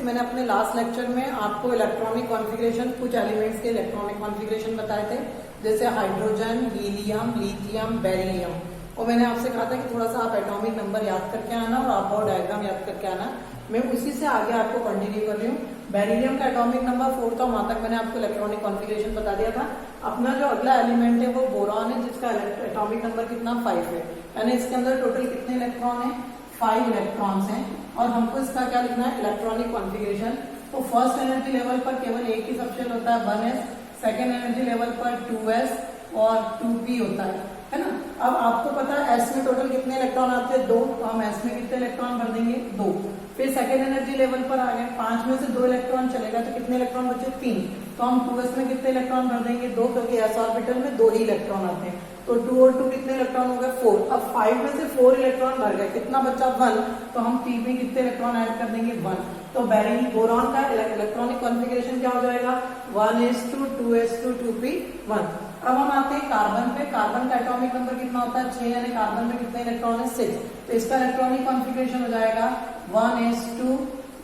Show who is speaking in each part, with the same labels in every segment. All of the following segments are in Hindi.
Speaker 1: स्टूडेंट्स, मैंने अपने लास्ट लेक्चर में आपको इलेक्ट्रॉनिक कॉन्फ़िगरेशन, कुछ एलिमेंट्स के इलेक्ट्रॉनिक कॉन्फ़िगरेशन बताए थे, जैसे हाइड्रोजन, हीलियम, लिथियम, बेरिलियम। और मैंने आपसे कहा था कि थोड़ा सा आप एटॉमिक नंबर याद करके आना और आप डायग्राम याद करके आना। मैं उसी से आगे आपको कंटिन्यू कर रही हूँ। बेरिलियम का एटॉमिक नंबर 4 था, वहां तक मैंने आपको इलेक्ट्रॉनिक कॉन्फ़िगरेशन बता दिया था। अपना जो अगला एलिमेंट है वो बोरॉन है, जिसका एटॉमिक नंबर कितना 5 है, यानी इसके अंदर टोटल कितने इलेक्ट्रॉन है, 5 इलेक्ट्रॉन्स हैं। और हमको इसका क्या लिखना है, इलेक्ट्रॉनिक कॉन्फ़िगरेशन। तो फर्स्ट एनर्जी लेवल पर केवल एक ही सबशेल होता है 1s, सेकेंड एनर्जी लेवल पर 2s और 2p होता है ना। अब आपको पता है s में टोटल कितने इलेक्ट्रॉन आते हैं, 2, तो हम s में कितने इलेक्ट्रॉन भर देंगे, 2। फिर सेकेंड एनर्जी लेवल पर आ गए, 5 में से 2 इलेक्ट्रॉन चलेगा तो कितने इलेक्ट्रॉन बचे, 3, तो हम 2s में कितने इलेक्ट्रॉन भर देंगे, 2, क्योंकि s ऑर्बिटल में 2 ही इलेक्ट्रॉन आते हैं। तो 2 और 2 कितने इलेक्ट्रॉन हो गए, 4। अब 5 में से 4 इलेक्ट्रॉन भर गए, कितना बचा, 1, तो हम p में कितने इलेक्ट्रॉन ऐड कर देंगे, 1। तो बोरॉन का इलेक्ट्रॉनिक कॉन्फ़िगरेशन क्या हो जाएगा, 1s2 2s2 2p 1। अब हम आते हैं कार्बन पे। कार्बन का एटॉमिक नंबर कितना होता है, 6, यानी कार्बन में कितने इलेक्ट्रॉन है, 6। तो इसका इलेक्ट्रॉनिक कॉन्फ़िगरेशन हो जाएगा 1s2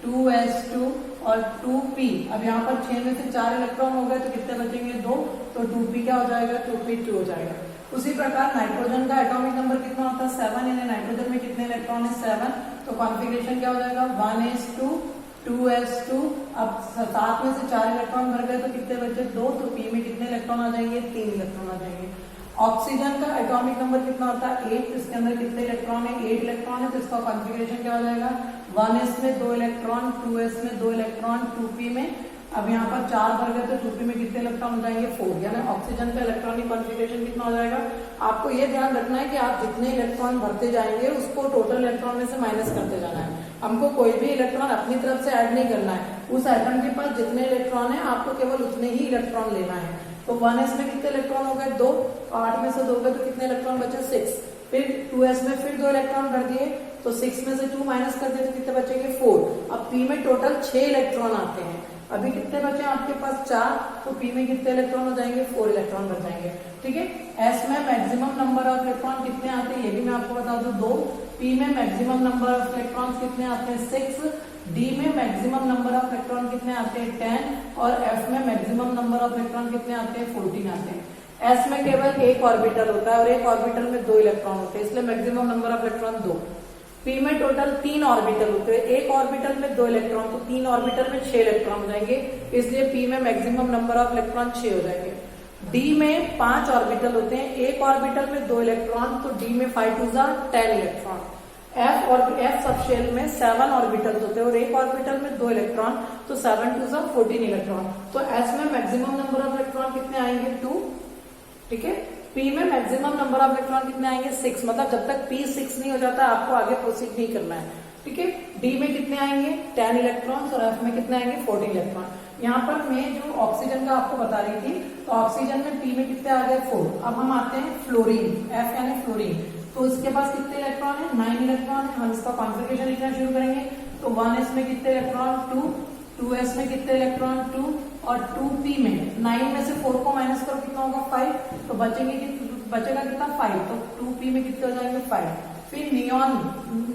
Speaker 1: 2s2 और 2p। अब यहाँ पर 6 में से 4 इलेक्ट्रॉन हो गए तो कितने बचेंगे, 2, तो 2p क्या हो जाएगा, 2p2 हो जाएगा। उसी प्रकार नाइट्रोजन का एटॉमिक नंबर कितना होता है, 7, यानी नाइट्रोजन में कितने इलेक्ट्रॉन है, 7। तो कॉन्फ़िगरेशन क्या हो जाएगा, 1s2 2s2। अब 7 में से 4 इलेक्ट्रॉन भर गए तो कितने बचे, 2, तो p में कितने इलेक्ट्रॉन आ जाएंगे, 3 इलेक्ट्रॉन आ जाएंगे। ऑक्सीजन का एटॉमिक नंबर कितना होता है, 8, इसके अंदर कितने इलेक्ट्रॉन है, 8 इलेक्ट्रॉन है, तो इसका कॉन्फ़िगरेशन क्या हो जाएगा, 1s में 2 इलेक्ट्रॉन, 2s में 2 इलेक्ट्रॉन, 2p में, अब यहाँ पर 4 भर गए तो 2p में कितने इलेक्ट्रॉन हो जाएंगे, 4, यानी ऑक्सीजन का इलेक्ट्रॉनिक कॉन्फ़िगरेशन कितना हो जाएगा। आपको ये ध्यान रखना है कि आप जितने इलेक्ट्रॉन भरते जाएंगे उसको टोटल इलेक्ट्रॉन में से माइनस करते जाना है। हमको कोई भी इलेक्ट्रॉन अपनी तरफ से ऐड नहीं करना है, उस एटम के पास जितने इलेक्ट्रॉन है आपको केवल उतने ही इलेक्ट्रॉन लेना है। तो 1s में कितने इलेक्ट्रॉन हो गए, 2, 8 में से 2 गए तो कितने इलेक्ट्रॉन बचे, 6। फिर 2s में फिर 2 इलेक्ट्रॉन भर दिए तो 6 में से 2 माइनस कर दिए तो कितने बचेंगे, 4। अब p में टोटल 6 इलेक्ट्रॉन आते हैं, अभी कितने बचे आपके पास, 4, तो p में कितने इलेक्ट्रॉन हो जाएंगे, 4 इलेक्ट्रॉन बच जाएंगे। ठीक है, s में मैक्सिमम नंबर ऑफ इलेक्ट्रॉन कितने आते हैं ये भी मैं आपको बता दूं, 2। p में मैक्सिमम नंबर ऑफ इलेक्ट्रॉन कितने आते हैं, 6। d में मैक्सिमम नंबर ऑफ इलेक्ट्रॉन कितने आते हैं, 10। और f में मैक्सिमम नंबर ऑफ इलेक्ट्रॉन कितने आते हैं, 14 आते हैं। s में केवल एक ऑर्बिटल होता है और एक ऑर्बिटल में 2 इलेक्ट्रॉन होते हैं, इसलिए maximum number of electron 2। p में टोटल 3 ऑर्बिटल होते हैं, एक ऑर्बिटल में 2 इलेक्ट्रॉन, तो 3 ऑर्बिटल में 6 इलेक्ट्रॉन हो जाएंगे, इसलिए p में मैक्सिमम नंबर ऑफ इलेक्ट्रॉन 6 हो जाएंगे। d में 5 ऑर्बिटल होते हैं, एक ऑर्बिटल में 2 इलेक्ट्रॉन, तो d में 5 2 10 इलेक्ट्रॉन। f और f सबशेल में 7 ऑर्बिटल होते हैं और एक ऑर्बिटल में 2 इलेक्ट्रॉन, तो 7 2 14 इलेक्ट्रॉन। तो s में मैक्सिमम नंबर ऑफ इलेक्ट्रॉन कितने आएंगे, 2। ठीक है, p में मैक्सिमम नंबर ऑफ इलेक्ट्रॉन कितने आएंगे, 6। मतलब जब तक p 6 नहीं हो जाता आपको आगे प्रोसीड नहीं करना है। ठीक है, d में कितने आएंगे, 10 इलेक्ट्रॉन और f में कितने आएंगे, 14 इलेक्ट्रॉन। यहाँ पर मैं जो ऑक्सीजन का आपको बता रही थी, तो ऑक्सीजन में p में कितने आ गए, 4। अब हम आते हैं फ्लोरीन, f यानी फ्लोरीन, तो इसके पास कितने इलेक्ट्रॉन है, 9 इलेक्ट्रॉन है। हम इसका कॉन्फ़िगरेशन लिखना शुरू करेंगे, तो 1s में कितने इलेक्ट्रॉन, 2, 2s में कितने इलेक्ट्रॉन, 2, और 2p में 9 में से 4 को माइनस करो कितना होगा, 5, तो बचेगा कितना, 5, तो 2p में कितने हो जाएंगे, 5। फिर नियॉन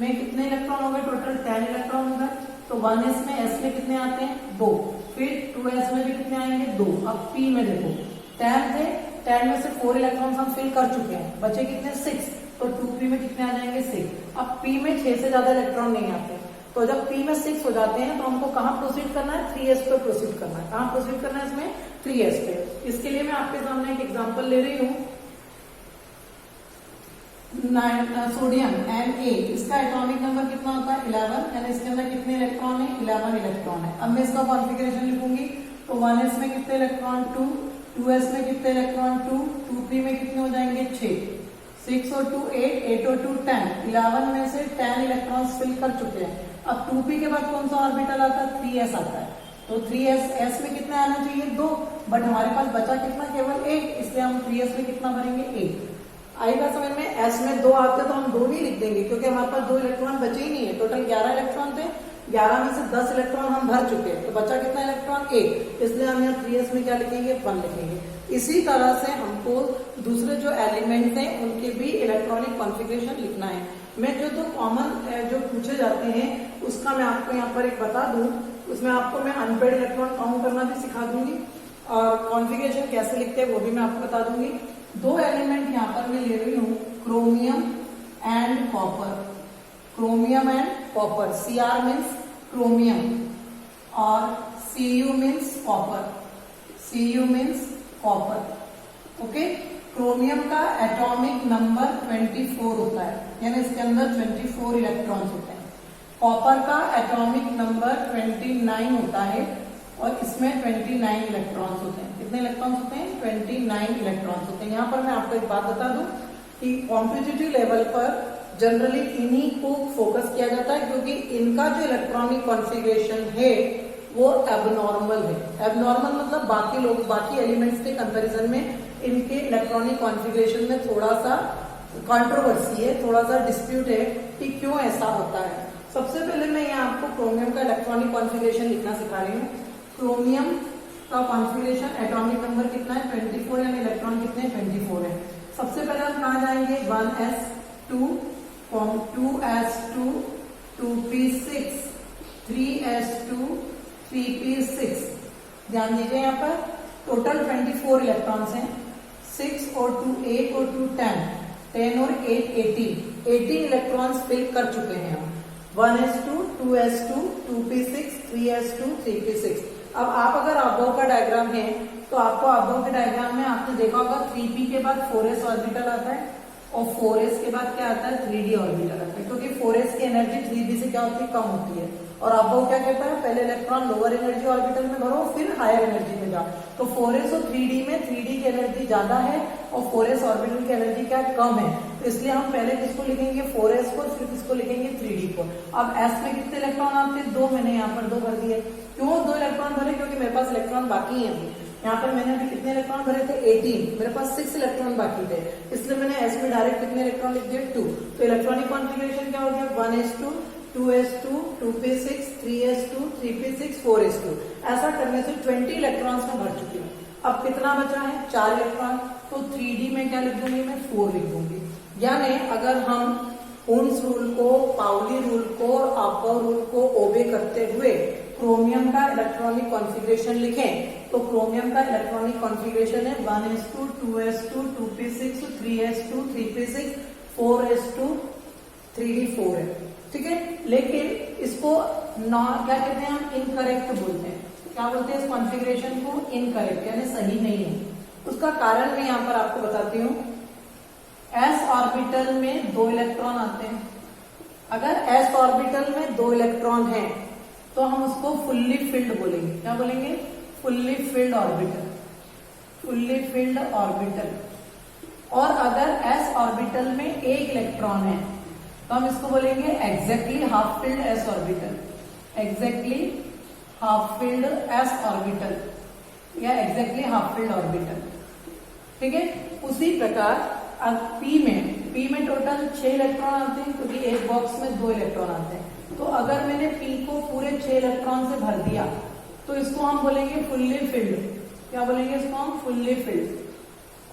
Speaker 1: में कितने इलेक्ट्रॉन हो गए, टोटल 10 इलेक्ट्रॉन हो गए, तो 1s में s में कितने आते हैं, 2। फिर 2s में भी कितने आएंगे, 2। अब p में देखो 10 थे, 10 में से 4 इलेक्ट्रॉन हम फिल कर चुके हैं, बचे कितने, 6, तो 2p में कितने आ जाएंगे, 6। अब p में 6 से ज्यादा इलेक्ट्रॉन नहीं आते, तो जब p में 6 हो जाते हैं तो हमको कहाँ प्रोसीड करना है, 3s पे प्रोसीड करना है। कहाँ प्रोसीड करना है, इसमें 3s पे। इसके लिए मैं आपके सामने एक एग्जांपल ले रही हूँ, सोडियम Na, इसका एटॉमिक नंबर कितना होता है, 11, यानी इसके अंदर कितने इलेक्ट्रॉन है, 11 इलेक्ट्रॉन है। अब मैं इसका कॉन्फ़िगरेशन लिखूंगी, तो 1s में कितने इलेक्ट्रॉन, 2, 2s में कितने इलेक्ट्रॉन, 2, 2p में कितने हो जाएंगे, 6, 6 और 2 8, 8 और 2 10, 11 में से 10 इलेक्ट्रॉन फिल कर चुके हैं। अब 2p के बाद कौन सा ऑर्बिटल आता है, 3s आता है, तो 3s में कितना आना चाहिए, 2, बट हमारे पास बचा कितना, केवल 1, इसलिए हम 3s में कितना भरेंगे, 1। आएगा समझ में, s में 2 आते तो हम 2 नहीं लिख देंगे, क्योंकि हमारे पास 2 इलेक्ट्रॉन बचे ही नहीं है। टोटल 11 इलेक्ट्रॉन थे, 11 में से 10 इलेक्ट्रॉन हम भर चुके हैं, तो बचा कितना इलेक्ट्रॉन, 1, इसलिए हम यहाँ 3s में क्या लिखेंगे, 1 लिखेंगे। इसी तरह से हमको दूसरे जो एलिमेंट हैं उनके भी इलेक्ट्रॉनिक कॉन्फ़िगरेशन लिखना है। मैं जो कॉमन जो पूछे जाते हैं उसका मैं आपको यहाँ पर एक बता दूं, उसमें आपको मैं अनपेड इलेक्ट्रॉन काउंट करना भी सिखा दूंगी और कॉन्फ़िगरेशन कैसे लिखते हैं वो भी मैं आपको बता दूंगी। दो एलिमेंट यहाँ पर मैं ले रही हूँ, chromium and copper. Chromium and copper, Cr means chromium और Cu means copper. Cu means copper. Okay, chromium का एटॉमिक नंबर 24 होता है, यानी इसके अंदर 24 इलेक्ट्रॉन्स होते हैं। कॉपर का एटॉमिक नंबर 29 होता है और इसमें 29 इलेक्ट्रॉन्स होते हैं। कितने इलेक्ट्रॉन्स होते हैं? 29 इलेक्ट्रॉन्स होते हैं। यहाँ पर मैं आपको एक बात बता दूं कि कॉम्पिटिटिव लेवल पर जनरली इन्हीं को फोकस किया जाता है, क्योंकि इनका जो इलेक्ट्रॉनिक कॉन्फ़िगरेशन है वो एबनॉर्मल है। एबनॉर्मल मतलब बाकी एलिमेंट्स के कंपैरिजन में इनके इलेक्ट्रॉनिक कॉन्फ़िगरेशन में थोड़ा सा कंट्रोवर्सी है, थोड़ा सा डिस्प्यूट है कि क्यों ऐसा होता है। सबसे पहले मैं यहाँ आपको क्रोमियम का इलेक्ट्रॉनिक कॉन्फ़िगरेशन लिखना सिखा रही हूँ। क्रोमियम का कॉन्फ़िगरेशन एटॉमिक नंबर कितना है? 24, यानी इलेक्ट्रॉन कितने? 24 है। सबसे पहले हम कहाँ जाएंगे? 1s2, 2s2, 2p6, 3s2, 3p6। ध्यान दीजिए यहाँ पर टोटल 24 इलेक्ट्रॉन्स हैं। 6 और 2 8 और 2 10, 10 और 8 18 इलेक्ट्रॉन्स फिल कर चुके हैं हम। 1s2, 2s2, 2p6, 3s2, 3p6। अब आप अगर अबोव का डायग्राम है तो आपको अबोव के डायग्राम में आपने देखा होगा 3p के बाद 4s ऑर्बिटल आता है और 4s के बाद क्या आता है? 3d ऑर्बिटल आता है, क्योंकि 4s की एनर्जी 3d से क्या होती है? कम होती है। और अबोव क्या कहता है? पहले इलेक्ट्रॉन लोअर एनर्जी ऑर्बिटल में भरो, फिर हायर एनर्जी में जाओ। तो 4s और 3d में 3d की एनर्जी ज्यादा है और 4s ऑर्बिटल की एनर्जी क्या कम है, तो इसलिए हम पहले किसको लिखेंगे? 4s को, फिर किसको लिखेंगे? 3d को। अब s में कितने इलेक्ट्रॉन आते हैं? 2। मैंने यहाँ पर 2 भर दिए। क्यों 2 इलेक्ट्रॉन भरे? क्योंकि मेरे पास इलेक्ट्रॉन बाकी है। यहाँ पर मैंने अभी कितने इलेक्ट्रॉन भरे थे? 18। मेरे पास 6 इलेक्ट्रॉन बाकी थे, इसलिए मैंने s में डायरेक्ट कितने इलेक्ट्रॉन लिख दिए? 2। तो इलेक्ट्रॉनिक कॉन्फ़िगरेशन क्या हो गया? 1s2, 2s2, 2p6, 3s2, 3p6, 4s2। ऐसा करने से 20 इलेक्ट्रॉन्स में भर चुकी हूँ। अब कितना बचा है? 4 इलेक्ट्रॉन। तो 3d में क्या लिख दूंगी? मैं 4 लिख दूंगी। यानी अगर हम ओम्स रूल को, पाउली रूल को और अबोव रूल को ओबे करते हुए क्रोमियम का इलेक्ट्रॉनिक कॉन्फ़िगरेशन लिखें तो क्रोमियम का इलेक्ट्रॉनिक कॉन्फ़िगरेशन है 1s2, 2s2, 2p6, 3s2, 3p6, 4s2, 3d4 है। ठीक है, लेकिन इसको क्या कहते हैं? हम इनकरेक्ट बोलते हैं। क्या बोलते हैं इस कॉन्फ़िगरेशन को? इनकरेक्ट, यानी सही नहीं है। उसका कारण मैं यहाँ पर आपको बताती हूँ। s ऑर्बिटल में 2 इलेक्ट्रॉन आते हैं। अगर s ऑर्बिटल में 2 इलेक्ट्रॉन हैं तो हम उसको फुल्ली फिल्ड बोलेंगे। क्या बोलेंगे? Fully filled orbital. Fully filled orbital. और अगर s ऑर्बिटल में 1 इलेक्ट्रॉन है तो हम इसको बोलेंगे exactly half filled s orbital. Exactly half filled s orbital या एग्जैक्टली हाफ फिल्ड ऑर्बिटल। ठीक है, उसी प्रकार अब p में टोटल 6 इलेक्ट्रॉन आते हैं, क्योंकि एक बॉक्स में 2 इलेक्ट्रॉन आते हैं। तो अगर मैंने p को पूरे 6 इलेक्ट्रॉन से भर दिया तो इसको हम बोलेंगे फुल्ली फिल्ड। क्या बोलेंगे इसको हम? Fully filled.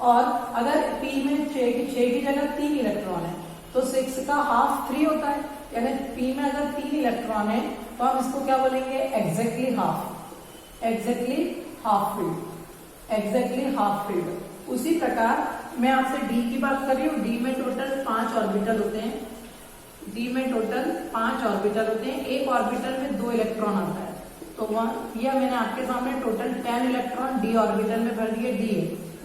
Speaker 1: और अगर p में 6 की जगह 3 इलेक्ट्रॉन है तो 6 का हाफ 3 होता है, यानी p में अगर 3 इलेक्ट्रॉन है तो हम इसको क्या बोलेंगे? Exactly half. Exactly half filled. Exactly half filled. उसी प्रकार मैं आपसे d की बात कर रही हूँ। d में टोटल 5 ऑर्बिटल होते हैं। d में टोटल 5 ऑर्बिटल होते हैं। एक ऑर्बिटल में 2 इलेक्ट्रॉन आता है, तो यह मैंने आपके सामने टोटल 10 इलेक्ट्रॉन d ऑर्बिटल में भर दिए। d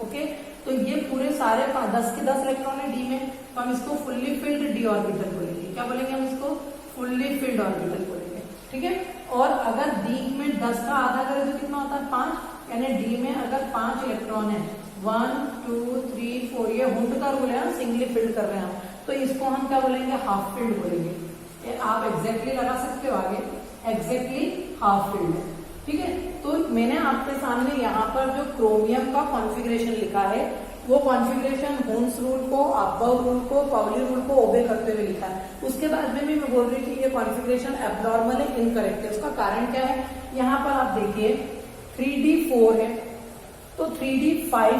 Speaker 1: ओके, तो ये पूरे सारे 10 के 10 इलेक्ट्रॉन है d में, तो हम इसको फुल्ली फिल्ड d ऑर्बिटल बोलेंगे। क्या बोलेंगे? हम इसको फुल्ली फिल्ड ऑर्बिटल बोलेंगे। ठीक है, और अगर d में 10 का आधा करें तो कितना होता है? 5। यानी d में अगर 5 इलेक्ट्रॉन है, 1 2 3 4, ये हुंड का रूल है, सिंगली फिल्ड कर रहे हैं हम, तो इसको हम क्या बोलेंगे? हाफ फिल्ड बोलेंगे। ये आप एग्जैक्टली लगा सकते हो आगे, एग्जैक्टली हाफ फिल्ड है। ठीक है, तो मैंने आपके सामने यहाँ पर जो क्रोमियम का कॉन्फ़िगरेशन लिखा है वो कॉन्फ़िगरेशन होम्स रूल को, अबोव रूल को, पाउली रूल को ओबे करते हुए लिखा है। उसके बाद में भी मैं बोल रही थी ये कॉन्फ़िगरेशन एब्नॉर्मल है, इनकरेक्ट है। उसका कारण क्या है? यहाँ पर आप देखिए 3d4 है, तो 3d5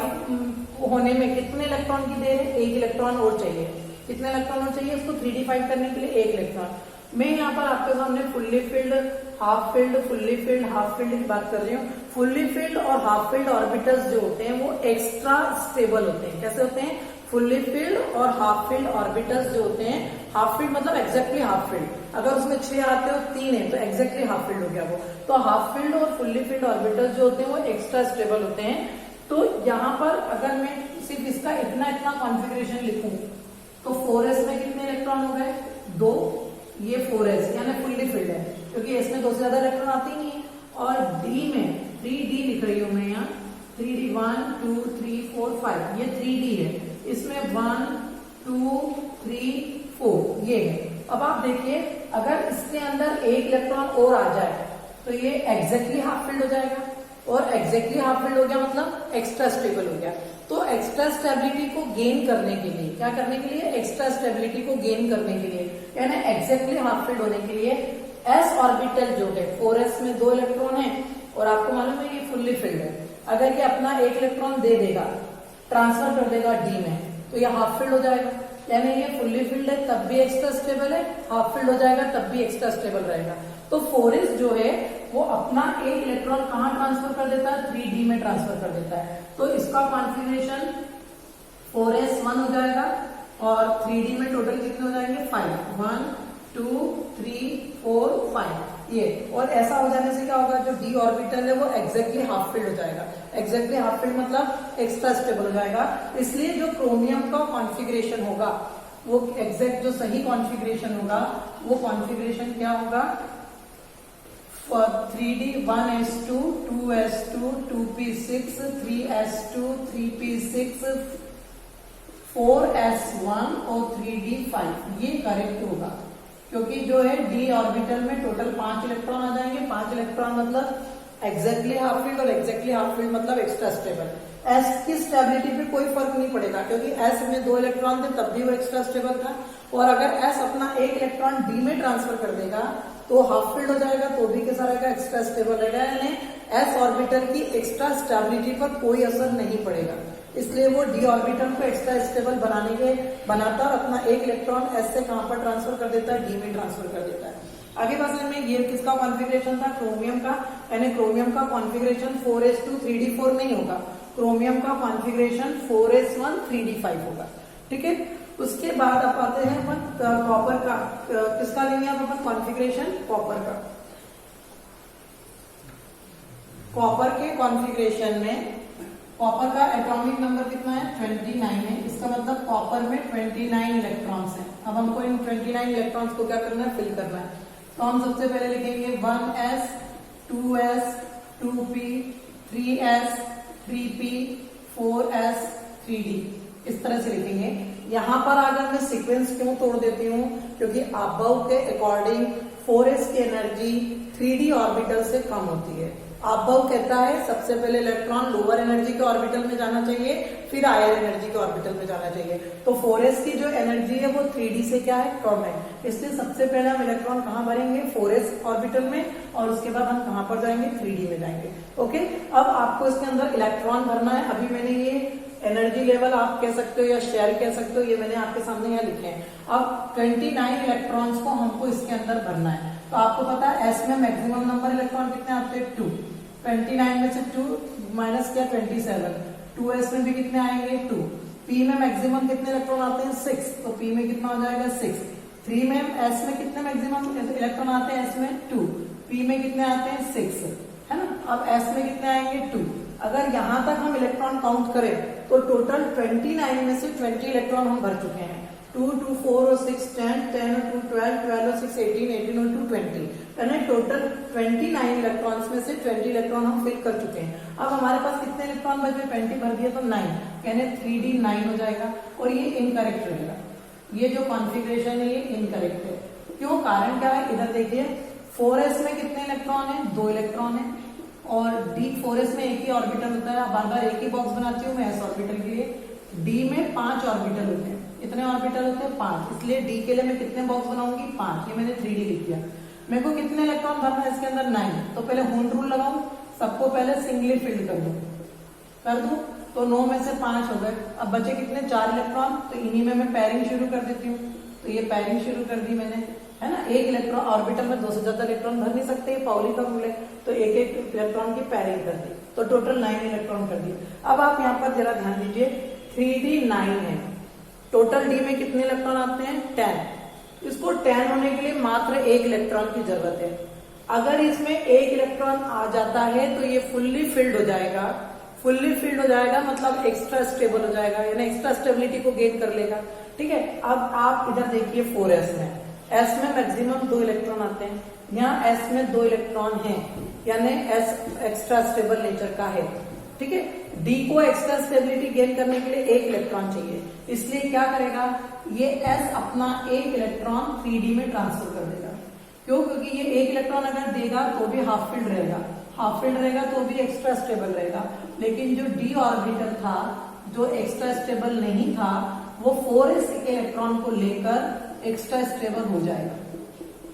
Speaker 1: होने में कितने इलेक्ट्रॉन की देर है? 1 इलेक्ट्रॉन और चाहिए। कितने इलेक्ट्रॉन और चाहिए उसको 3d5 करने के लिए? 1 इलेक्ट्रॉन। मैं यहाँ पर आपके सामने fully filled, half filled, fully filled, half filled की बात कर रही हूँ। फुल्ली फिल्ड और हाफ फिल्ड ऑर्बिटल्स जो होते हैं वो एक्स्ट्रा स्टेबल होते हैं। कैसे होते हैं? फुल्ली फिल्ड और हाफ फिल्ड ऑर्बिटल्स जो होते हैं, हाफ फिल्ड मतलब एग्जैक्टली हाफ फील्ड, अगर उसमें 6 आते हो 3 है तो एग्जैक्टली हाफ फील्ड हो गया वो। तो हाफ फील्ड और फुल्ली फील्ड ऑर्बिटल्स जो होते हैं वो एक्स्ट्रा स्टेबल होते हैं। तो यहाँ पर अगर मैं सिर्फ इसका इतना इतना कॉन्फ़िगरेशन लिखूं तो 4s में कितने इलेक्ट्रॉन हो गए? 2, ये 4s यानी फुल्ली फील्ड है, क्योंकि इसमें 2 से ज्यादा इलेक्ट्रॉन आते ही नहीं है। और डी में 3d लिख रही हूं मैं यहाँ, 3d 1 2 3 4 5, ये 3d है। इसमें 1 2 3 4 ये है। अब आप देखिए, अगर इसके अंदर एक इलेक्ट्रॉन और आ जाए तो ये एग्जैक्टली हाफ फील्ड हो जाएगा, और एग्जैक्टली हाफ फील्ड हो गया मतलब एक्स्ट्रा स्टेबल हो गया। तो एक्स्ट्रा स्टेबिलिटी को गेन करने के लिए, क्या करने के लिए? एक्स्ट्रा स्टेबिलिटी को गेन करने के लिए, यानी एग्जैक्टली हाफ फील्ड होने के लिए एस ऑर्बिटल जो है, 4s में 2 इलेक्ट्रॉन है और आपको मालूम है ये फुल्ली फिल्ड है, अगर ये अपना एक इलेक्ट्रॉन दे देगा, ट्रांसफर कर देगा डी में, तो ये हाफ फील्ड हो जाएगा। यानी ये फुल्ली फिल्ड है तब भी एक्स्ट्रा स्टेबल है, हाफ फील्ड हो जाएगा तब भी एक्स्ट्रा स्टेबल रहेगा। तो 4s जो है वो अपना एक इलेक्ट्रॉन कहां ट्रांसफर कर देता है? 3d में ट्रांसफर कर देता है। तो इसका कॉन्फ़िगरेशन 4s1 हो जाएगा और 3d में टोटल कितने हो जाएंगे? 5, 1 2 3 4 5 ये। और ऐसा हो जाने से क्या होगा? जो d ऑर्बिटल है वो एग्जैक्टली हाफ फील्ड हो जाएगा। एग्जैक्टली हाफ फील्ड मतलब एक्स्ट्रा स्टेबल हो जाएगा। इसलिए जो क्रोमियम का कॉन्फ़िगरेशन होगा वो एग्जैक्ट जो सही कॉन्फ़िगरेशन होगा वो कॉन्फ़िगरेशन क्या होगा? 3d 1s2 2s2 2p6 3s2 3p6 4s1 और 3d5 ये करेक्ट होगा, क्योंकि जो है डी ऑर्बिटल में टोटल 5 इलेक्ट्रॉन आ जाएंगे। 5 इलेक्ट्रॉन मतलब एग्जैक्टली हाफ फील्ड, और एग्जैक्टली हाफ फील्ड मतलब एक्स्ट्रा स्टेबल। एस की स्टेबिलिटी पे कोई फर्क नहीं पड़ेगा, क्योंकि एस में 2 इलेक्ट्रॉन थे तब भी वो एक्स्ट्रा स्टेबल था, और अगर एस अपना एक इलेक्ट्रॉन डी में ट्रांसफर कर देगा तो हाफ फील्ड हो जाएगा, तो भी कैसा रहेगा? एक्स्ट्रा स्टेबल रहेगा। यानी एस ऑर्बिटल की एक्स्ट्रा स्टेबिलिटी पर कोई असर नहीं पड़ेगा, इसलिए वो डी ऑर्बिटल को एक्स्ट्रा स्टेबल बनाता और अपना एक इलेक्ट्रॉन एस से कहां पर ट्रांसफर कर देता है? डी में ट्रांसफर कर देता है। आगे बात में ये किसका कॉन्फ़िगरेशन था? क्रोमियम का। यानी क्रोमियम का कॉन्फ़िगरेशन 4s2 3d4 नहीं होगा, क्रोमियम का कॉन्फ़िगरेशन 4s1 3d5 होगा। ठीक है। उसके बाद आप आते हैं अपन कॉपर का। किसका लेंगे आप अपन कॉन्फ़िगरेशन? कॉपर का। कॉपर के कॉन्फ़िगरेशन में कॉपर का एटॉमिक नंबर कितना है? 29 है। इसका मतलब कॉपर में 29 इलेक्ट्रॉन्स हैं। अब हमको इन 29 इलेक्ट्रॉन्स को क्या करना है? फिल करना है। तो हम सबसे पहले लिखेंगे 1s 2s 2p 3s 3p 4s 3d, इस तरह से लिखेंगे। यहां पर अगर मैं सीक्वेंस क्यों तोड़ देती हूँ? क्योंकि अबव के अकॉर्डिंग 4s की एनर्जी 3d ऑर्बिटल से कम होती है। अबव कहता है सबसे पहले इलेक्ट्रॉन लोअर एनर्जी के ऑर्बिटल में जाना चाहिए, फिर हायर एनर्जी के ऑर्बिटल में जाना चाहिए। तो 4s की जो एनर्जी है वो 3d से क्या है? कम है। इसलिए सबसे पहले हम इलेक्ट्रॉन कहाँ भरेंगे? 4s ऑर्बिटल में, और उसके बाद हम कहाँ पर जाएंगे? 3d में जाएंगे। ओके। अब आपको इसके अंदर इलेक्ट्रॉन भरना है। अभी मैंने ये एनर्जी लेवल आप कह सकते हो या शेयर कह सकते हो, ये मैंने आपके सामने यहाँ लिखे हैं। अब 29 इलेक्ट्रॉन्स को हमको इसके अंदर भरना है। तो आपको पता है एस में मैक्सिमम नंबर इलेक्ट्रॉन कितने आते हैं? 2। 29 में से 2 माइनस क्या? 27। 2s में भी कितने आएंगे? 2। p में मैक्सिमम कितने इलेक्ट्रॉन आते हैं? 6। तो p में कितना हो जाएगा? 6। 3 में s में कितने मैक्सिमम इलेक्ट्रॉन आते हैं? s में 2। p में कितने आते हैं? 6, है ना। अब s में कितने आएंगे? 2। अगर यहां तक हम इलेक्ट्रॉन काउंट करें तो टोटल 29 में से 20 इलेक्ट्रॉन हम भर चुके हैं। 2 2 4 और 6 10 10 और 2 12 12 और 6 18 18 और 2 20, यानी टोटल 29 इलेक्ट्रॉन्स में से 20 इलेक्ट्रॉन हम फिल कर चुके हैं। अब हमारे पास कितने इलेक्ट्रॉन बचे? 20 भर दिए तो 9, यानी 3d 9 हो जाएगा, और ये इनकरेक्ट रहेगा। ये जो कॉन्फ़िगरेशन है ये इनकरेक्ट है। क्यों? कारण क्या है? इधर देखिए 4s में कितने इलेक्ट्रॉन है? 2 इलेक्ट्रॉन है, और d 4s में एक ही ऑर्बिटल होता है। बार बार एक ही बॉक्स बनाती हूँ मैं s ऑर्बिटल के लिए। d में 5 ऑर्बिटल होते हैं। कितने ऑर्बिटल होते हैं? 5। इसलिए d के लिए मैं कितने बॉक्स बनाऊंगी? 5। ये मैंने 3d लिख दिया। मेरे को कितने इलेक्ट्रॉन भरना है इसके अंदर? 9। तो पहले होम रूल लगाऊं, सबको पहले सिंगली फिल कर दूं तो 9 में से 5 हो गए। अब बचे कितने? 4 इलेक्ट्रॉन। तो इन्हीं में मैं पेयरिंग शुरू कर देती हूँ। तो ये पेयरिंग शुरू कर दी मैंने। है ना, एक इलेक्ट्रॉन ऑर्बिटल में 2 से ज्यादा इलेक्ट्रॉन भर नहीं सकते, पाउली का रूल है, तो एक एक इलेक्ट्रॉन की पेयरिंग कर दी, तो टोटल 9 इलेक्ट्रॉन कर दिए। अब आप यहाँ पर जरा ध्यान दीजिए, 3d 9 है, टोटल डी में कितने इलेक्ट्रॉन आते हैं 10। इसको 10 होने के लिए मात्र एक इलेक्ट्रॉन की जरूरत है। अगर इसमें एक इलेक्ट्रॉन आ जाता है तो ये फुल्ली फिल्ड हो जाएगा। फुल्ली फिल्ड हो जाएगा मतलब एक्स्ट्रा स्टेबल हो जाएगा, यानी एक्स्ट्रा स्टेबिलिटी को गेन कर लेगा। ठीक है, अब आप इधर देखिए 4s में, s में मैक्सिमम 2 इलेक्ट्रॉन आते हैं, यहाँ s में 2 इलेक्ट्रॉन हैं, यानी s एक्स्ट्रा स्टेबल नेचर का है। ठीक है, d को एक्स्ट्रा स्टेबिलिटी गेन करने के लिए एक इलेक्ट्रॉन चाहिए, इसलिए क्या करेगा, ये s अपना एक इलेक्ट्रॉन 3d में ट्रांसफर कर देगा। क्यों? क्योंकि ये एक इलेक्ट्रॉन अगर देगा तो भी हाफ फील्ड रहेगा, हाफ फील्ड रहेगा तो भी एक्स्ट्रा स्टेबल रहेगा। लेकिन जो d ऑर्बिटल था, जो एक्स्ट्रा स्टेबल नहीं था, वो 4s इलेक्ट्रॉन को लेकर एक्स्ट्रा स्टेबल हो जाएगा।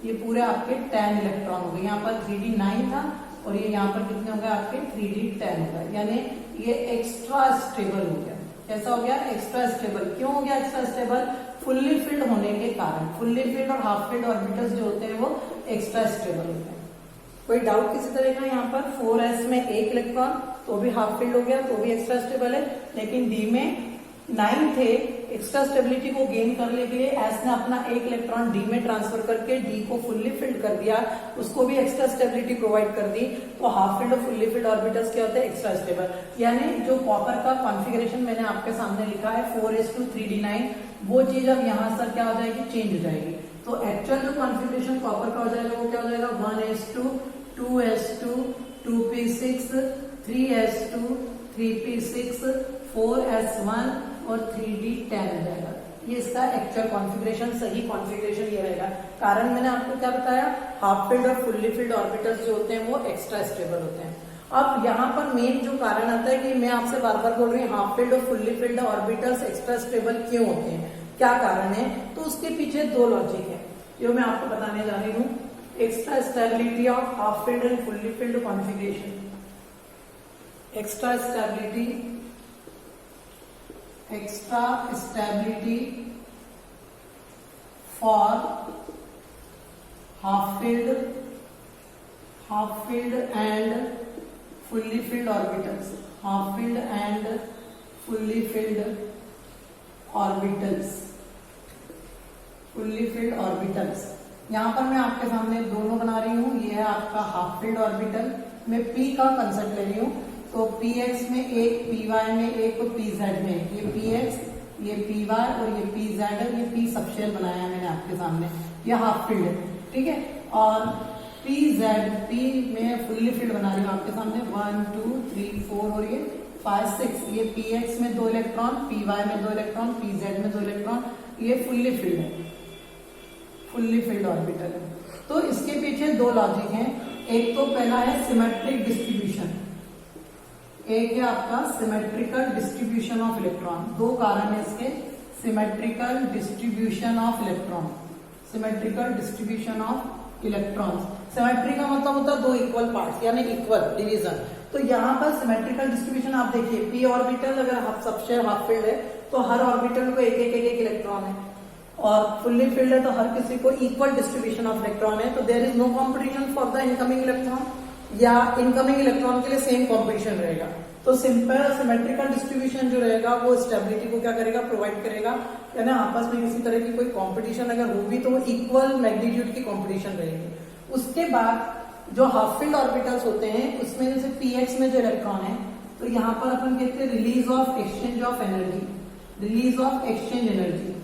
Speaker 1: ये पूरे आपके 10 इलेक्ट्रॉन हो गए, यहाँ पर 3d 9 था और ये यहाँ पर कितने हो गए आपके 3d 10 हो गए, यानी ये एक्स्ट्रा स्टेबल हो गया। कैसा हो गया? Extra stable. क्यों हो गया एक्स्ट्रा स्टेबल? फुल्ली फिल्ड होने के कारण। फुल्ली फिल्ड और हाफ फिल्ड ऑर्बिटल्स जो होते हैं वो एक्स्ट्रा स्टेबल होते हैं। कोई डाउट किसी तरह का? यहाँ पर 4s में एक इलेक्ट्रॉन तो भी हाफ फिल्ड हो गया, तो भी एक्स्ट्रा स्टेबल है, लेकिन d में 9 थे, एक्स्ट्रा स्टेबिलिटी को गेन करने के लिए s ने अपना एक इलेक्ट्रॉन d में ट्रांसफर करके d को फुल्ली फिल्ड कर दिया, उसको भी एक्स्ट्रा स्टेबिलिटी प्रोवाइड कर दी। तो हाफ फिल्ड और फुल्ली फिल्ड ऑर्बिटल्स क्या होते हैं? Extra stable. यानी जो कॉपर का कॉन्फ़िगरेशन मैंने आपके सामने लिखा है 4s2 3d9, वो चीज अब यहाँ से क्या हो जाएगी? चेंज हो जाएगी। तो एक्चुअल जो कॉन्फ़िगरेशन कॉपर का हो जाएगा वो क्या हो जाएगा? 1s2 2s2 2p6 3s2 3p6 4s1 और 3d10 हो जाएगा। ये इसका एक्चुअल कॉन्फ़िगरेशन, सही कॉन्फ़िगरेशन ये रहेगा। कारण मैंने आपको क्या बताया, हाफ फिल्ड और फुल्ली फिल्ड ऑर्बिटल्स जो होते हैं वो एक्स्ट्रा स्टेबल होते हैं। अब यहाँ पर मेन जो कारण आता है कि मैं आपसे बार बार बोल रही हूँ हाफ फिल्ड और fully filled orbitals extra stable क्यों होते हैं, क्या कारण है, तो उसके पीछे दो लॉजिक है जो मैं आपको बताने जा रही हूँ। Extra stability of half filled and fully filled configuration. Extra stability for half filled and fully filled orbitals, half filled and fully filled orbitals, fully filled orbitals। यहाँ पर मैं आपके सामने दोनों बना रही हूँ, ये है आपका हाफ फील्ड ऑर्बिटल, मैं p का कंसेप्ट ले रही हूँ, तो px में एक, py में एक और pz में एक, ये px, ये py और ये pz है, ये p सबशेल बनाया है मैंने आपके सामने, ये हाफ फील्ड है। ठीक है, और pz, p में फुल्ली फील्ड बना रही हूँ आपके सामने, 1 2 3 4 और ये 5 6, ये px में 2 इलेक्ट्रॉन, py में 2 इलेक्ट्रॉन, pz में 2 इलेक्ट्रॉन, ये फुल्ली फील्ड है, फुल्ली फील्ड ऑर्बिटल है। तो इसके पीछे दो लॉजिक हैं। एक तो पहला है सिमेट्रिक डिस्ट्रीब्यूशन, एक है आपका सिमेट्रिकल डिस्ट्रीब्यूशन ऑफ इलेक्ट्रॉन। दो कारण है इसके, symmetrical distribution of electron, symmetrical distribution of electrons. Symmetry का मतलब होता है दो इक्वल पार्ट्स, यानी इक्वल डिवीजन। तो यहाँ पर सिमेट्रिकल डिस्ट्रीब्यूशन आप देखिए, p ऑर्बिटल अगर सबसे हाफ फील्ड है तो हर ऑर्बिटल को एक एक इलेक्ट्रॉन है, और फुल्ली फील्ड है तो हर किसी को इक्वल डिस्ट्रीब्यूशन ऑफ इलेक्ट्रॉन है। तो there is no competition for the incoming electron, या इनकमिंग इलेक्ट्रॉन के लिए सेम कॉम्पिटिशन रहेगा। तो सिंपल सिमेट्रिकल डिस्ट्रीब्यूशन जो रहेगा वो स्टेबिलिटी को क्या करेगा? प्रोवाइड करेगा, यानी आपस में किसी तरह की कोई कंपटीशन अगर होगी तो वो इक्वल मैग्नीट्यूड की कंपटीशन रहेगी। उसके बाद जो हाफ फील्ड ऑर्बिटल्स होते हैं उसमें जैसे px में जो इलेक्ट्रॉन है, तो यहाँ पर अपन कहते हैं release of exchange of energy, release of exchange energy,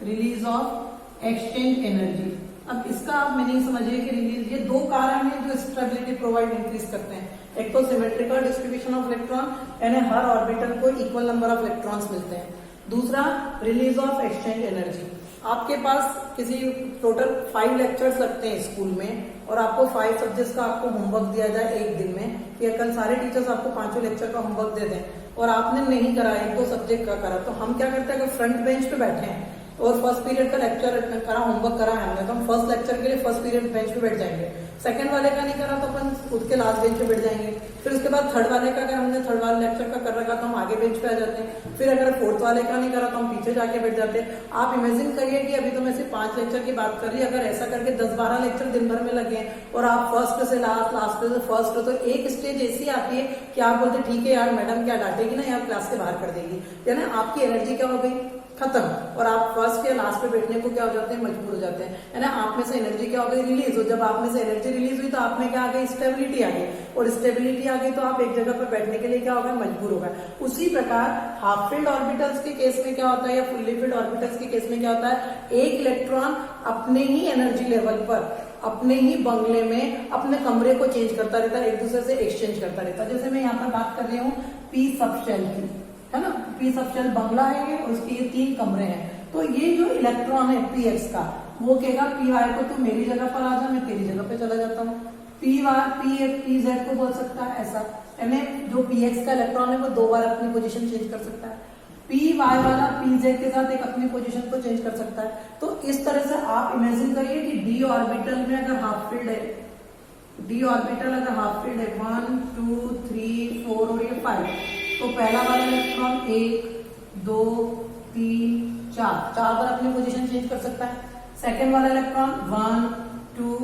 Speaker 1: release of exchange energy. अब इसका आप मैं नहीं समझिए कि रिलीज, ये दो कारण है जो स्टेबिलिटी प्रोवाइड इंक्रीज करते हैं। एक तो सिमेट्रिकल डिस्ट्रीब्यूशन ऑफ इलेक्ट्रॉन, यानी हर ऑर्बिटल को इक्वल नंबर ऑफ इलेक्ट्रॉन्स मिलते हैं। दूसरा रिलीज ऑफ एक्सचेंज एनर्जी। आपके पास किसी टोटल 5 लेक्चर्स लगते हैं स्कूल में, और आपको 5 सब्जेक्ट्स का आपको होमवर्क दिया जाए एक दिन में, कि कल सारे टीचर्स आपको 5 लेक्चर का होमवर्क दे दें और आपने नहीं करा, 1-2 सब्जेक्ट का करा, तो हम क्या करते हैं, अगर फ्रंट बेंच पे बैठे हैं और फर्स्ट पीरियड का लेक्चर करा, होमवर्क करा है हमने, तो हम फर्स्ट लेक्चर के लिए फर्स्ट पीरियड बेंच पे बैठ जाएंगे। सेकंड वाले का नहीं करा तो अपन खुद के लास्ट बेंच पे बैठ जाएंगे। फिर उसके बाद थर्ड वाले का अगर हमने थर्ड वाले लेक्चर का कर रखा तो हम आगे बेंच पे आ जाते हैं। फिर अगर फोर्थ वाले का नहीं करा तो हम पीछे जाके बैठ जाते हैं। आप इमेजिन करिए कि अभी तो मैं सिर्फ 5 लेक्चर की बात कर रही, अगर ऐसा करके 10-12 लेक्चर दिन भर में लगे हैं और आप फर्स्ट से लास्ट, लास्ट से फर्स्ट हो, तो एक स्टेज ऐसी आती है कि आप बोलते ठीक है यार मैडम क्या डांटेगी ना यार, क्लास से बाहर कर देगी, यानी आपकी एनर्जी क्या हो गई, खत्म। और आप फर्स्ट या लास्ट पे बैठने को क्या हो जाते हैं, मजबूर हो जाते हैं, है ना। आप में से एनर्जी क्या हो गई, रिलीज हो। जब आप में से एनर्जी रिलीज हुई तो आप में क्या आ गई, स्टेबिलिटी आ गई, और स्टेबिलिटी आ गई तो आप एक जगह पर बैठने के लिए क्या हो गए, मजबूर हो गए। उसी प्रकार हाफ फील्ड ऑर्बिटल्स के केस में क्या होता है, या फुल्ली फील्ड ऑर्बिटल्स के केस में क्या होता है, एक इलेक्ट्रॉन अपने ही एनर्जी लेवल पर, अपने ही बंगले में अपने कमरे को चेंज करता रहता है, एक दूसरे से एक्सचेंज करता रहता है। जैसे मैं यहाँ पर बात कर रही हूँ पी सबशेल की, है ना। पी सबशेल बंगला है ये, और उसके ये 3 कमरे हैं। तो ये जो इलेक्ट्रॉन है पी एक्स का, वो कहेगा पी वाई को तू मेरी जगह पर आ जा, मैं तेरी जगह पे चला जाता हूँ। पी वाई पी जेड को बोल सकता है ऐसा, यानी जो पी एक्स का इलेक्ट्रॉन है वो 2 बार अपनी पोजीशन चेंज कर सकता है। पी वाई वाला पी जेड के साथ एक अपनी पोजीशन को चेंज कर सकता है। तो इस तरह से आप इमेजिन करिए कि डी ऑर्बिटल में अगर हाफ फील्ड है, डी ऑर्बिटल अगर हाफ फील्ड है 1 2 3 4 और ये 5, तो पहला वाला इलेक्ट्रॉन 1 2 3 4 बार अपनी पोजीशन चेंज कर सकता है। सेकेंड वाला इलेक्ट्रॉन 1 2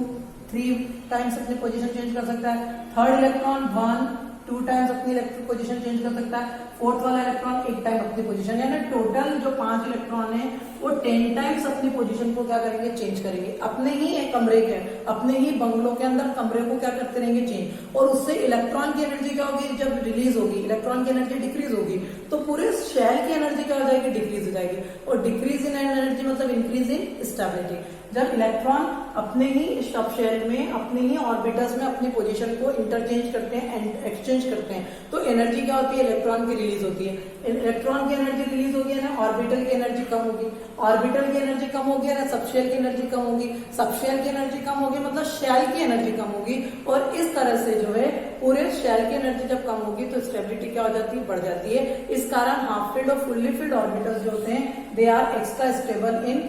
Speaker 1: 3 टाइम्स अपनी पोजीशन चेंज कर सकता है। थर्ड इलेक्ट्रॉन 1 2 टाइम्स अपनी पोजीशन चेंज कर सकता है। फोर्थ वाला इलेक्ट्रॉन 1 टाइम अपनी पोजीशन, यानी टोटल जो 5 इलेक्ट्रॉन है वो 10 टाइम्स अपनी पोजीशन को क्या करेंगे, चेंज करेंगे। अपने ही एक कमरे के, अपने ही बंगलों के अंदर कमरे को क्या करते रहेंगे, चेंज। और उससे इलेक्ट्रॉन की एनर्जी क्या होगी, जब रिलीज होगी इलेक्ट्रॉन की एनर्जी डिक्रीज होगी, तो पूरे शेल की एनर्जी क्या हो जाएगी, डिक्रीज हो जाएगी। और डिक्रीज इन एनर्जी मतलब इंक्रीज इन स्टेबिलिटी। जब इलेक्ट्रॉन अपने ही सब शेल में, अपने ही ऑर्बिटल्स में अपनी पोजीशन को इंटरचेंज करते हैं, एक्सचेंज करते हैं, तो एनर्जी क्या होती है, इलेक्ट्रॉन की रिलीज होती है। इलेक्ट्रॉन की एनर्जी रिलीज होगी ना, ऑर्बिटल की एनर्जी कम होगी, ऑर्बिटल की एनर्जी कम होगी ना, सबशेल की एनर्जी कम होगी, सबशेल की एनर्जी कम होगी मतलब शेल की एनर्जी कम होगी। और इस तरह से जो है पूरे शेल की एनर्जी जब कम होगी तो स्टेबिलिटी क्या हो जाती है, बढ़ जाती है। इस कारण हाफ फील्ड और फुल्ली फील्ड ऑर्बिटल्स जो होते हैं they are extra stable in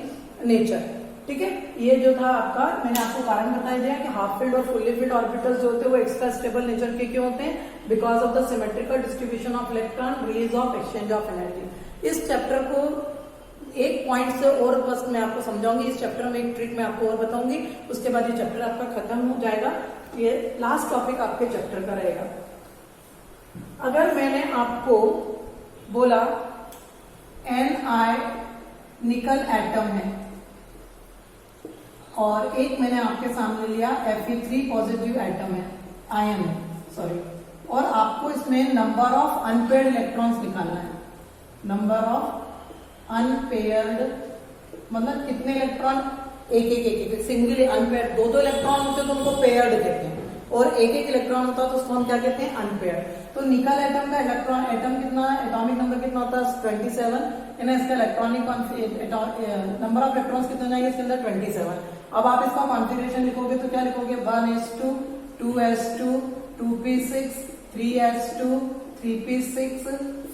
Speaker 1: nature. ठीक है, ये जो था आपका, मैंने आपको कारण बताया दिया कि हाफ फील्ड और फुल्ली फील्ड ऑर्बिटल्स जो होते हैं वो एक्स्ट्रा स्टेबल नेचर के क्यों होते हैं, because of the symmetrical distribution of electron, release of exchange of energy. इस चैप्टर को एक पॉइंट से और बस मैं आपको समझाऊंगी, इस चैप्टर में एक ट्रिक मैं आपको और बताऊंगी, उसके बाद ये चैप्टर आपका खत्म हो जाएगा। ये लास्ट टॉपिक आपके चैप्टर का रहेगा। अगर मैंने आपको बोला Ni निकल एटम है और एक मैंने आपके सामने लिया Fe3 पॉजिटिव एटम है, आयन है, सॉरी, और आपको इसमें नंबर ऑफ अनपेयर्ड इलेक्ट्रॉन्स निकालना है। नंबर ऑफ अनपेयर्ड मतलब कितने इलेक्ट्रॉन, एक सिंगल अनपेयर्ड, 2 इलेक्ट्रॉन होते हैं तो उनको पेयर्ड कहते हैं, और एक इलेक्ट्रॉन होता है तो उसको हम क्या कहते हैं, अनपेयर्ड। तो निकल एटम का इलेक्ट्रॉन एटम कितना है, एटॉमिक नंबर कितना होता है 27, यानी इसका इलेक्ट्रॉनिक नंबर ऑफ इलेक्ट्रॉन्स कितने हो जाएंगे इसके अंदर 27। अब आप इसका कॉन्फ़िगरेशन लिखोगे तो क्या लिखोगे, 1s2 2s2 2p6 3s2 3p6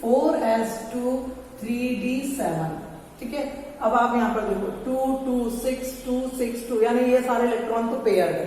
Speaker 1: 4s2 3d7। ठीक है, अब आप यहाँ पर देखो 2 2 6 2 6 2, यानी ये सारे इलेक्ट्रॉन तो पेयर्ड है,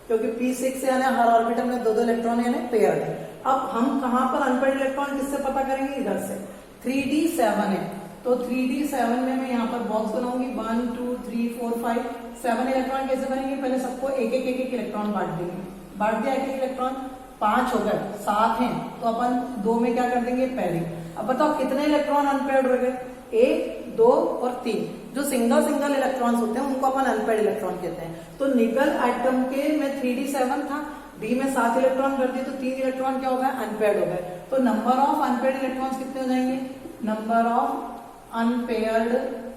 Speaker 1: क्योंकि p6 यानी हर ऑर्बिटल में 2 इलेक्ट्रॉन यानी पेयर्ड है। अब हम कहां पर अनपेयर्ड इलेक्ट्रॉन किससे पता करेंगे, इधर से। 3d7 है, तो 3d7 में मैं यहाँ पर बॉक्स बनाऊंगी, 1 2 3 4 5 7 इलेक्ट्रॉन कैसे बनेंगे, पहले सबको एक इलेक्ट्रॉन बांट देंगे, बांट दिया एक इलेक्ट्रॉन, 5 हो गए, 7 हैं तो अपन 2 में क्या कर देंगे, पहले। अब बताओ कितने इलेक्ट्रॉन अनपेयर्ड हो गए, 1 2 और 3। जो सिंगल इलेक्ट्रॉन्स होते हैं उनको अपन अनपेयर्ड इलेक्ट्रॉन कहते हैं। तो निकल एटम के में 3d7 था, डी में 7 इलेक्ट्रॉन कर दिए तो 3 इलेक्ट्रॉन क्या हो गए, अनपेयर्ड हो गए। तो नंबर ऑफ अनपेयर्ड इलेक्ट्रॉन्स कितने हो जाएंगे, number of unpaired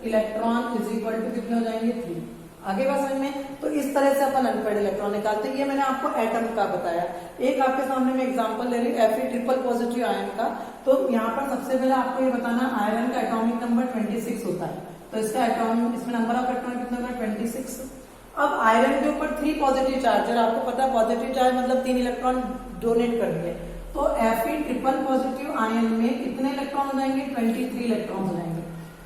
Speaker 1: electron is equal to कितने हो जाएंगे, 3। आगे बात समझ में। तो इस तरह से अपन अनपेयर्ड इलेक्ट्रॉन निकालते हैं। ये मैंने आपको एटम का बताया। एक आपके सामने मैं एग्जांपल ले रही हूँ Fe ट्रिपल पॉजिटिव आयन का। तो यहाँ पर सबसे पहले आपको ये बताना, आयरन का एटॉमिक नंबर 26 होता है, तो इसका एटॉमिक, इसमें नंबर ऑफ इलेक्ट्रॉन कितना होगा, 26। अब आयरन के ऊपर 3 पॉजिटिव चार्ज है, आपको पता है पॉजिटिव चार्ज मतलब 3 इलेक्ट्रॉन डोनेट कर दिए, तो Fe ट्रिपल पॉजिटिव आयन में कितने इलेक्ट्रॉन हो जाएंगे, 23 इलेक्ट्रॉन हो जाएंगे।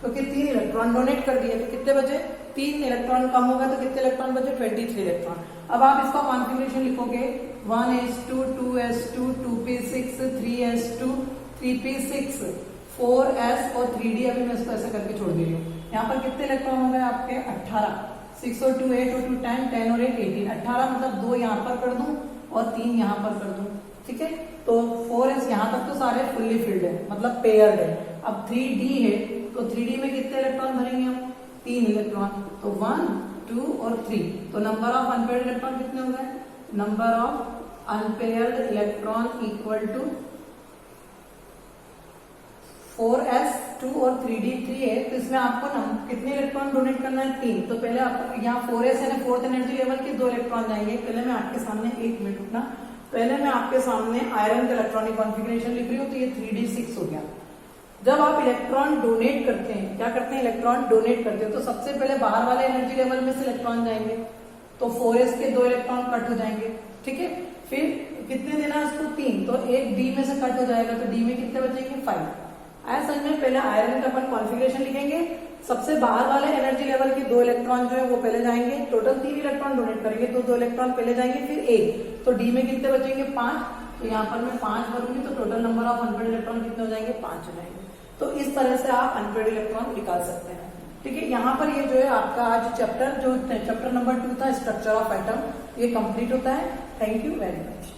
Speaker 1: क्योंकि 3 इलेक्ट्रॉन डोनेट कर दिए, तो कितने बचे, 3 इलेक्ट्रॉन कम होगा तो कितने इलेक्ट्रॉन बचे, 23 इलेक्ट्रॉन। अब आप इसका कॉन्फ़िगरेशन लिखोगे 1s2 2s2 2p6 3s2 3p6 4s और 3d। अभी मैं इसको ऐसे करके छोड़ दे रही हूँ। यहाँ पर कितने इलेक्ट्रॉन हो गए आपके, 18। 6 और 2 8 और 2 10 10 और 8 18। 18 मतलब 2 यहाँ पर कर दूं और 3 यहाँ पर कर दूं, ठीक है। तो 4s यहाँ तक तो सारे फुल्ली फिल्ड है, मतलब पेयर्ड है। अब 3d है, तो 3d में कितने इलेक्ट्रॉन भरेंगे हम, 3 इलेक्ट्रॉन। तो 1 2 और 3, तो नंबर ऑफ अनपेयर्ड इलेक्ट्रॉन कितने हो गए, number of unpaired electron equal to 4s 2 और 3d 3 है, तो इसमें आपको कितने इलेक्ट्रॉन डोनेट करना है, 3। तो पहले आपको यहाँ 4s है ना, फोर्थ एनर्जी लेवल के 2 इलेक्ट्रॉन जाएंगे। पहले मैं आपके सामने, एक मिनट रुकना, पहले मैं आपके सामने आयरन का इलेक्ट्रॉनिक कॉन्फ़िगरेशन लिख रही हूँ। तो ये 3d6 हो गया। जब आप इलेक्ट्रॉन डोनेट करते हैं, क्या करते हैं, इलेक्ट्रॉन डोनेट करते हैं, तो सबसे पहले बाहर वाले एनर्जी लेवल में से इलेक्ट्रॉन जाएंगे, तो 4s के 2 इलेक्ट्रॉन कट हो जाएंगे, ठीक है। फिर कितने देना है उसको, 3, तो एक d में से कट हो जाएगा, तो d में कितने बचेंगे, 5। ऐसा में पहले आयरन का अपन कॉन्फ़िगरेशन लिखेंगे। सबसे बाहर वाले एनर्जी लेवल के 2 इलेक्ट्रॉन जो है वो पहले जाएंगे, टोटल 3 इलेक्ट्रॉन डोनेट करेंगे, तो 2 इलेक्ट्रॉन पहले जाएंगे, फिर 1, तो डी में कितने बचेंगे, 5। तो यहाँ पर मैं 5 भरूंगी, तो total number of unpaired electron कितने हो जाएंगे, 5 हो जाएंगे। तो इस तरह से आप अनपेयर्ड इलेक्ट्रॉन निकाल सकते हैं, ठीक है। यहाँ पर ये जो है आपका आज चैप्टर नंबर 2 था, स्ट्रक्चर ऑफ एटम, ये कंप्लीट होता है। Thank you very much.